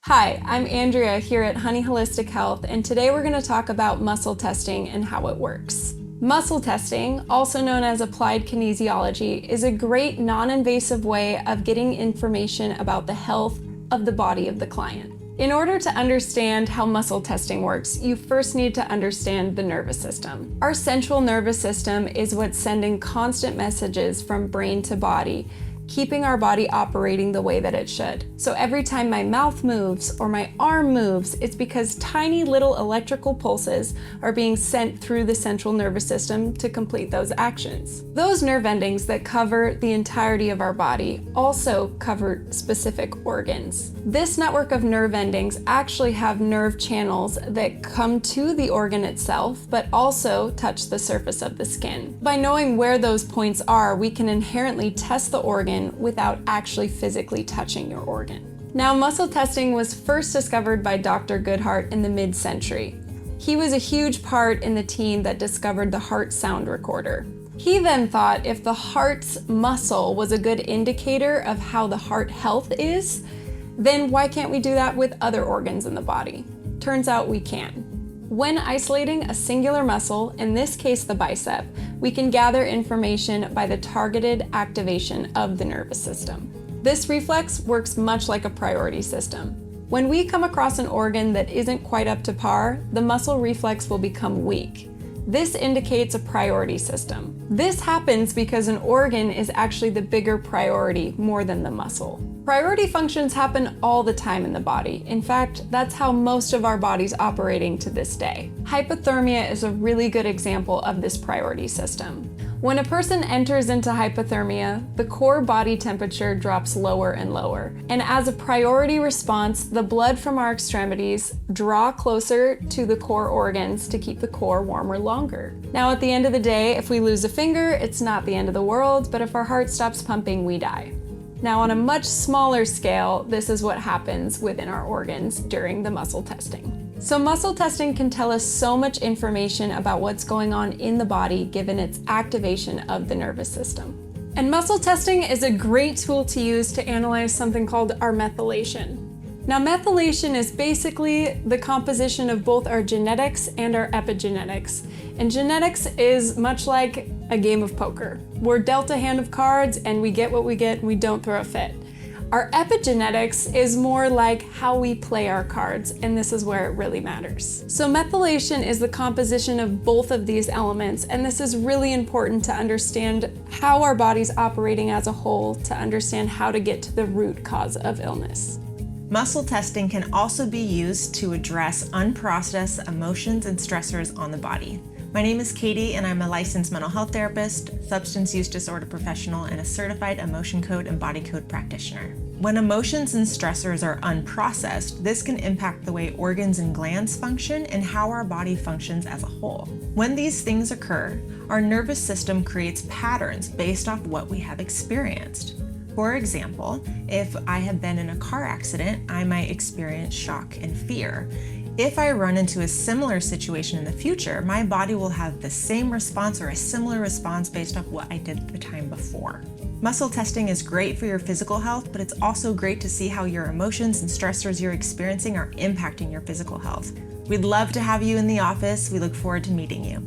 Hi, I'm Andrea here at Honey Holistic Health, and today we're going to talk about muscle testing and how it works. Muscle testing, also known as applied kinesiology, is a great non-invasive way of getting information about the health of the body of the client. In order to understand how muscle testing works, you first need to understand the nervous system. Our central nervous system is what's sending constant messages from brain to body, keeping our body operating the way that it should. So every time my mouth moves or my arm moves, it's because tiny little electrical pulses are being sent through the central nervous system to complete those actions. Those nerve endings that cover the entirety of our body also cover specific organs. This network of nerve endings actually have nerve channels that come to the organ itself, but also touch the surface of the skin. By knowing where those points are, we can inherently test the organ without actually physically touching your organ. Now, muscle testing was first discovered by Dr. Goodhart in the mid-century. He was a huge part in the team that discovered the heart sound recorder. He then thought if the heart's muscle was a good indicator of how the heart health is, then why can't we do that with other organs in the body? Turns out we can. When isolating a singular muscle, in this case the bicep, we can gather information by the targeted activation of the nervous system. This reflex works much like a priority system. When we come across an organ that isn't quite up to par, the muscle reflex will become weak. This indicates a priority system. This happens because an organ is actually the bigger priority more than the muscle. Priority functions happen all the time in the body. In fact, that's how most of our body's operating to this day. Hypothermia is a really good example of this priority system. When a person enters into hypothermia, the core body temperature drops lower and lower. And as a priority response, the blood from our extremities draw closer to the core organs to keep the core warmer longer. Now, at the end of the day, if we lose a finger, it's not the end of the world, but if our heart stops pumping, we die. Now, on a much smaller scale, this is what happens within our organs during the muscle testing. So muscle testing can tell us so much information about what's going on in the body given its activation of the nervous system. And muscle testing is a great tool to use to analyze something called our methylation. Now, methylation is basically the composition of both our genetics and our epigenetics. And genetics is much like a game of poker. We're dealt a hand of cards and we get what we get and we don't throw a fit. Our epigenetics is more like how we play our cards, and this is where it really matters. So methylation is the composition of both of these elements, and this is really important to understand how our body's operating as a whole, to understand how to get to the root cause of illness. Muscle testing can also be used to address unprocessed emotions and stressors on the body. My name is Katie, and I'm a licensed mental health therapist, substance use disorder professional, and a certified emotion code and body code practitioner. When emotions and stressors are unprocessed, this can impact the way organs and glands function and how our body functions as a whole. When these things occur, our nervous system creates patterns based off what we have experienced. For example, if I have been in a car accident, I might experience shock and fear. If I run into a similar situation in the future, my body will have the same response or a similar response based off what I did the time before. Muscle testing is great for your physical health, but it's also great to see how your emotions and stressors you're experiencing are impacting your physical health. We'd love to have you in the office. We look forward to meeting you.